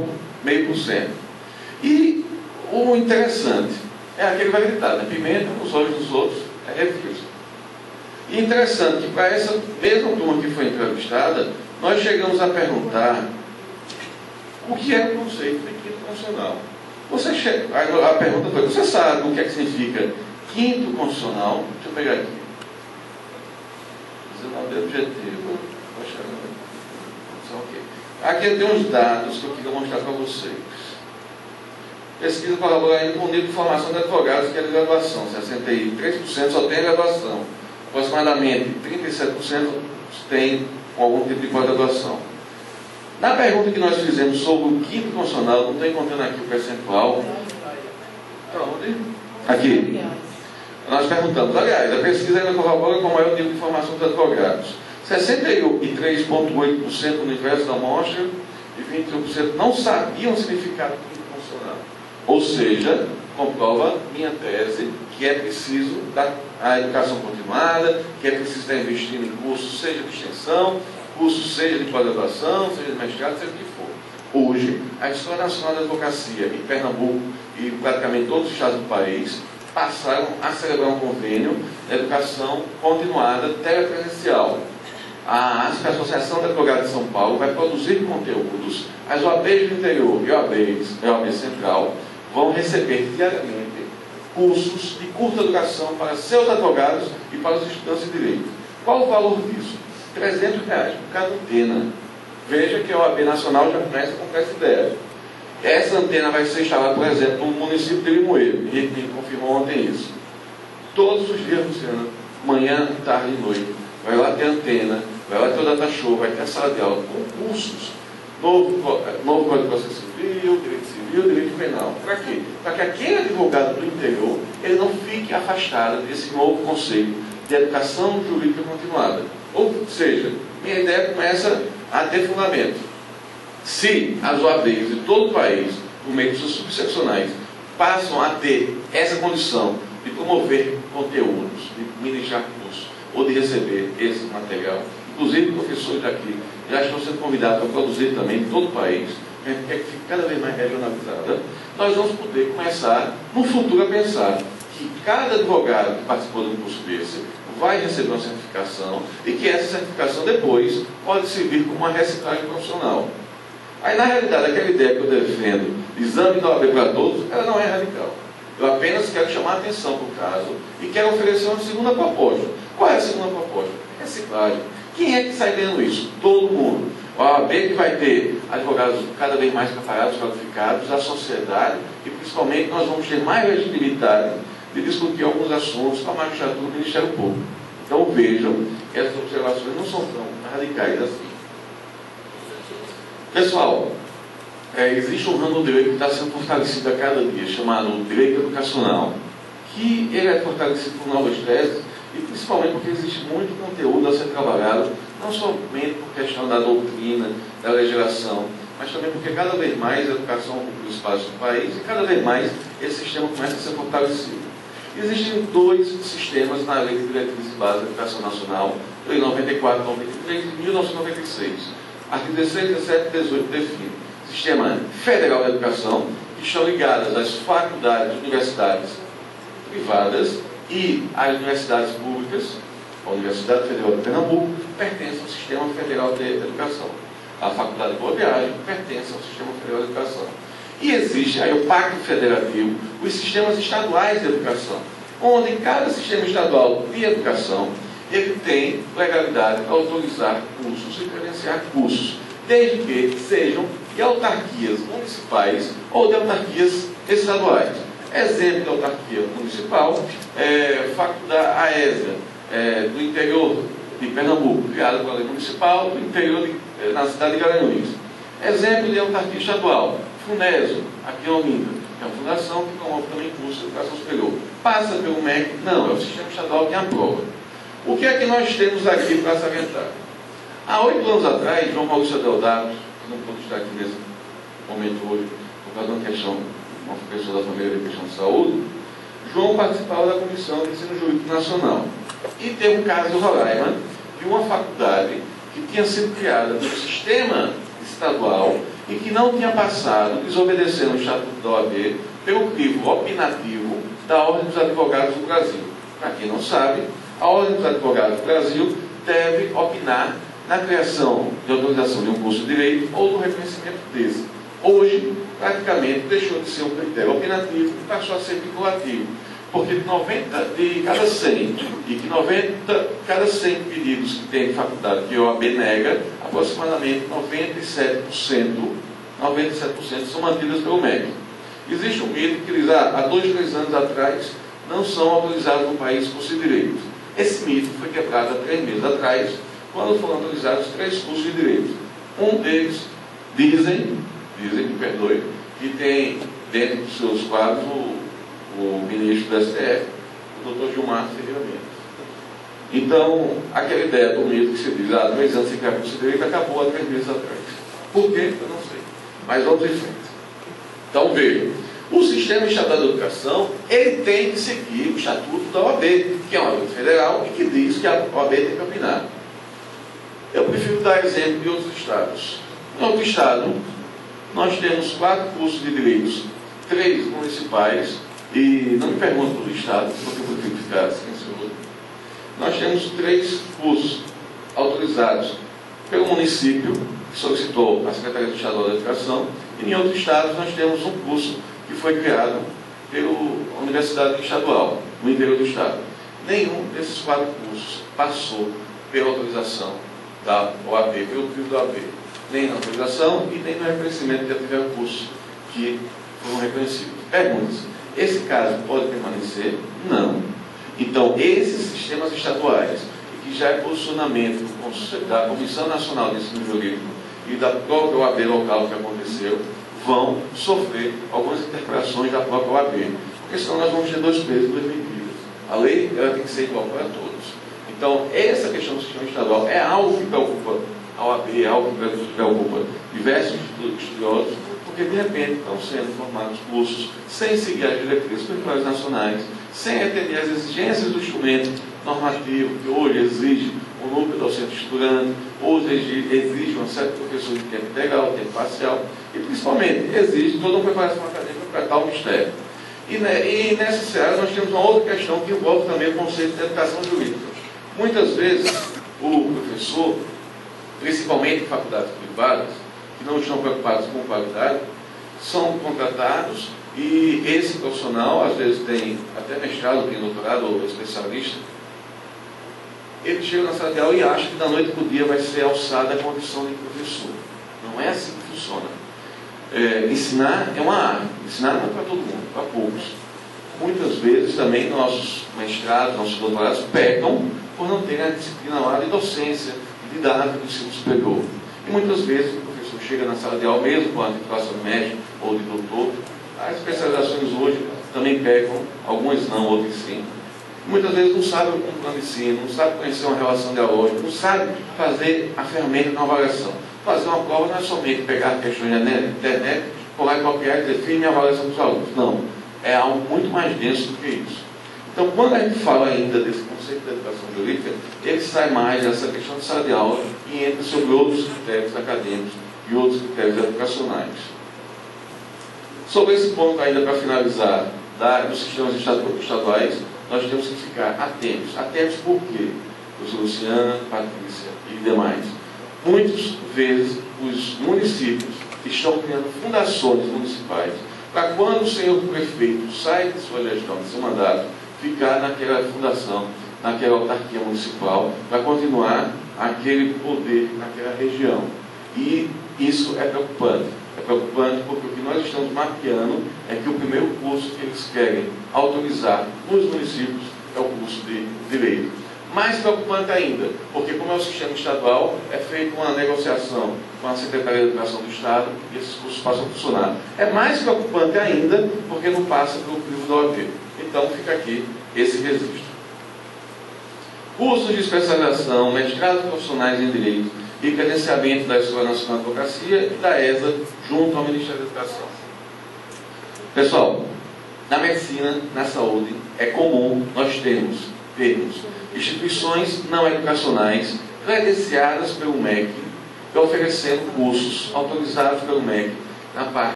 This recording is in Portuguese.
0,5%. E o interessante é aquele que vai gritar, né? Pimenta nos olhos dos outros é refresco. E interessante que para essa mesma turma que foi entrevistada, nós chegamos a perguntar o que é o conceito de quinto constitucional. A pergunta foi: você sabe o que é que significa quinto constitucional? Deixa eu pegar aqui. 19 de objetivo. Aqui eu tenho uns dados que eu queria mostrar para vocês. Pesquisa colabora ainda com o nível de formação de advogados que é de graduação. 63% só tem graduação. Aproximadamente 37% tem algum tipo de pós-graduação. Na pergunta que nós fizemos sobre o quinto constitucional, não estou encontrando aqui o percentual. Onde? Aqui. Nós perguntamos, aliás, a pesquisa ainda corrobora com o maior nível de formação dos advogados. 63,8% do universo da amostra e 21% não sabiam o significado do quinto constitucional. Ou seja, comprova minha tese que é preciso dar a educação continuada, que é preciso estar investindo em cursos, seja de extensão, cursos seja de pós-graduação, seja de mestrado, seja o que for. Hoje, a Escola Nacional da Advocacia em Pernambuco e praticamente todos os estados do país passaram a celebrar um convênio de educação continuada telepresencial. A Associação de Advogados de São Paulo vai produzir conteúdos, as OABs do interior e a OAB Central vão receber diariamente cursos de curta duração para seus advogados e para os estudantes de direito. Qual o valor disso? R$300 por cada antena. Veja que a OAB Nacional já começa com essa ideia. Essa antena vai ser instalada, por exemplo, no município de Limoeiro. E ele confirmou ontem isso. Todos os dias, Luciana, manhã, tarde e noite, vai lá ter antena, vai lá ter o data show, vai ter a sala de aula com cursos. Novo Código de Processo Civil, Direito Penal. Para quê? Para que aquele advogado do interior ele não fique afastado desse novo conceito de educação jurídica continuada. Ou seja, minha ideia começa a ter fundamento. Se as OABs de todo o país, por meio de seus subseccionais, passam a ter essa condição de promover conteúdos, de ministrar cursos ou de receber esse material, inclusive professores daqui já estão sendo convidados a produzir também em todo o país, que fique cada vez mais regionalizada, nós vamos poder começar, no futuro, a pensar que cada advogado que participou de um curso desse vai receber uma certificação e que essa certificação depois pode servir como uma reciclagem profissional. Aí, na realidade, aquela ideia que eu defendo, exame da OAB para todos, ela não é radical. Eu apenas quero chamar a atenção para o caso e quero oferecer uma segunda proposta. Qual é a segunda proposta? Reciclagem. Quem é que sai ganhando isso? Todo mundo. A OAB que vai ter advogados cada vez mais preparados, qualificados, a sociedade, e principalmente nós vamos ter mais legitimidade de discutir alguns assuntos com a magistratura do Ministério Público. Então vejam que essas observações não são tão radicais assim. Pessoal, existe um ramo do direito que está sendo fortalecido a cada dia, chamado direito educacional, que ele é fortalecido por novas teses e principalmente porque existe muito conteúdo a ser trabalhado, não somente por questão da doutrina, da legislação, mas também porque cada vez mais a educação ocupa o espaço do país e cada vez mais esse sistema começa a ser fortalecido. Existem dois sistemas na Lei de Diretrizes e Bases da Educação Nacional, Lei 94, 93 e 1996. Artigo 16, 17 e 18 define Sistema Federal de Educação, que estão ligadas às faculdades, universidades privadas e às universidades públicas. A Universidade Federal de Pernambuco pertence ao Sistema Federal de Educação. A Faculdade de Boa Viagem pertence ao Sistema Federal de Educação. E existe aí o Pacto Federativo, os sistemas estaduais de educação, onde cada sistema estadual de educação ele tem legalidade para autorizar cursos e credenciar cursos, desde que sejam de autarquias municipais ou de autarquias estaduais. Exemplo de autarquia municipal, faculdade AESA, do interior de Pernambuco, criada pela lei municipal, do interior na cidade de Garanhuns. Exemplo de autarquia estadual, FUNESO, aqui em Olinda, que é uma fundação que promove também curso de educação superior. Passa pelo MEC? Não, é o sistema estadual que aprova. O que é que nós temos aqui para salientar? Há 8 anos atrás, João Maurício Adeodato, que não pôde estar aqui nesse momento hoje, por causa de uma questão, uma pessoa da família de questão de saúde, João participava da Comissão de Ensino Jurídico Nacional. E teve um caso do Roraima, de uma faculdade que tinha sido criada pelo sistema estadual e que não tinha passado, desobedecendo o Estatuto da OAB, pelo crivo opinativo da Ordem dos Advogados do Brasil. Para quem não sabe, a Ordem dos Advogados do Brasil deve opinar na criação de autorização de um curso de direito ou no reconhecimento desse. Hoje, praticamente, deixou de ser um critério opinativo e passou a ser vinculativo. Porque de cada 100, e que cada 100 pedidos que tem de faculdade que a OAB nega, aproximadamente 97% são mantidas pelo MEC. Existe um mito que eles, há 2, 3 anos atrás, não são autorizados no país curso de direito. Esse mito foi quebrado há 3 meses atrás, quando foram autorizados 3 cursos de direito. Um deles, dizem, me perdoe, que tem dentro dos seus quadros o ministro do STF, o Dr. Gilmar Ferreira Mendes. Então, aquela ideia do mito que se diz, 2 anos sem criar curso de direito, acabou há 3 meses atrás. Por quê? Eu não sei. Mas vamos em frente. Então, veja, o Sistema Estadual de Educação, ele tem que seguir o Estatuto da OAB, que é uma lei federal e que diz que a OAB tem que opinar. Eu prefiro dar exemplo de outros estados. Em outro estado, nós temos 4 cursos de direitos, 3 municipais, e não me pergunte do estado, porque eu prefiro ficar silencioso. Nós temos 3 cursos autorizados pelo município, que solicitou a Secretaria do Estadual da Educação, e em outros estados nós temos um curso que foi criado pela Universidade Estadual, no interior do estado. Nenhum desses 4 cursos passou pela autorização da OAB, pelo crivo da OAB. Nem na autorização e nem no reconhecimento que já tiveram cursos que foram reconhecidos. Pergunta-se, esse caso pode permanecer? Não. Então, esses sistemas estaduais, que já é posicionamento da Comissão Nacional de Ensino Jurídico e da própria OAB local que aconteceu, vão sofrer algumas interpretações da própria OAB. Porque senão nós vamos ter 2 pesos e 2 medidas. A lei ela tem que ser igual para todos. Então, essa questão do sistema estadual é algo que preocupa a OAB, é algo que preocupa diversos estudiosos, porque de repente estão sendo formados cursos sem seguir as diretrizes curriculares nacionais, sem atender às exigências do instrumento normativo, que hoje exige um núcleo docente estudante, hoje exige uma série de professores de tempo integral, tempo parcial, e principalmente exige toda uma preparação acadêmica para tal mistério. E nessa seara nós temos uma outra questão que envolve também o conceito de educação jurídica. Muitas vezes o professor, principalmente em faculdades privadas, que não estão preocupados com qualidade, são contratados e esse profissional, às vezes tem até mestrado, tem doutorado ou especialista, ele chega na sala de aula e acha que da noite para o dia vai ser alçada a condição de professor. Não é assim que funciona. Ensinar é uma arte. Ensinar não é para todo mundo, para poucos. Muitas vezes também nossos mestrados, nossos doutorados pecam por não terem a disciplina lá de docência, de didática do ensino superior. E muitas vezes o professor chega na sala de aula, mesmo com a titulação de médico ou de doutor, as especializações hoje também pecam, algumas não, outras sim. Muitas vezes não sabe um plano de ensino, não sabe conhecer uma relação dialógica, não sabe fazer a ferramenta de uma avaliação. Fazer uma prova não é somente pegar questões da internet, colar e copiar e define a avaliação dos alunos. Não. É algo muito mais denso do que isso. Então, quando a gente fala ainda desse conceito de educação jurídica, ele sai mais dessa questão de sala de aula e entra sobre outros critérios acadêmicos e outros critérios educacionais. Sobre esse ponto, ainda para finalizar, dos sistemas estaduais, nós temos que ficar atentos. Atentos por quê? Professor Luciana, Patrícia e demais. Muitas vezes os municípios estão criando fundações municipais para quando o senhor prefeito sai de sua gestão, de seu mandato, ficar naquela fundação, naquela autarquia municipal, para continuar aquele poder naquela região. E isso é preocupante. É preocupante porque o que nós estamos mapeando é que o primeiro curso que eles querem autorizar nos municípios é o curso de Direito. Mais preocupante ainda, porque como é o sistema estadual, é feita uma negociação com a Secretaria de Educação do Estado e esses cursos passam a funcionar. É mais preocupante ainda, porque não passa pelo crivo da OAB. Então fica aqui esse registro. Cursos de especialização, mestrados profissionais em Direito e credenciamento da Escola Nacional de Advocacia e da ESA junto ao Ministério da Educação. Pessoal, na medicina, na saúde, é comum nós termos instituições não educacionais credenciadas pelo MEC e oferecendo cursos autorizados pelo MEC na parte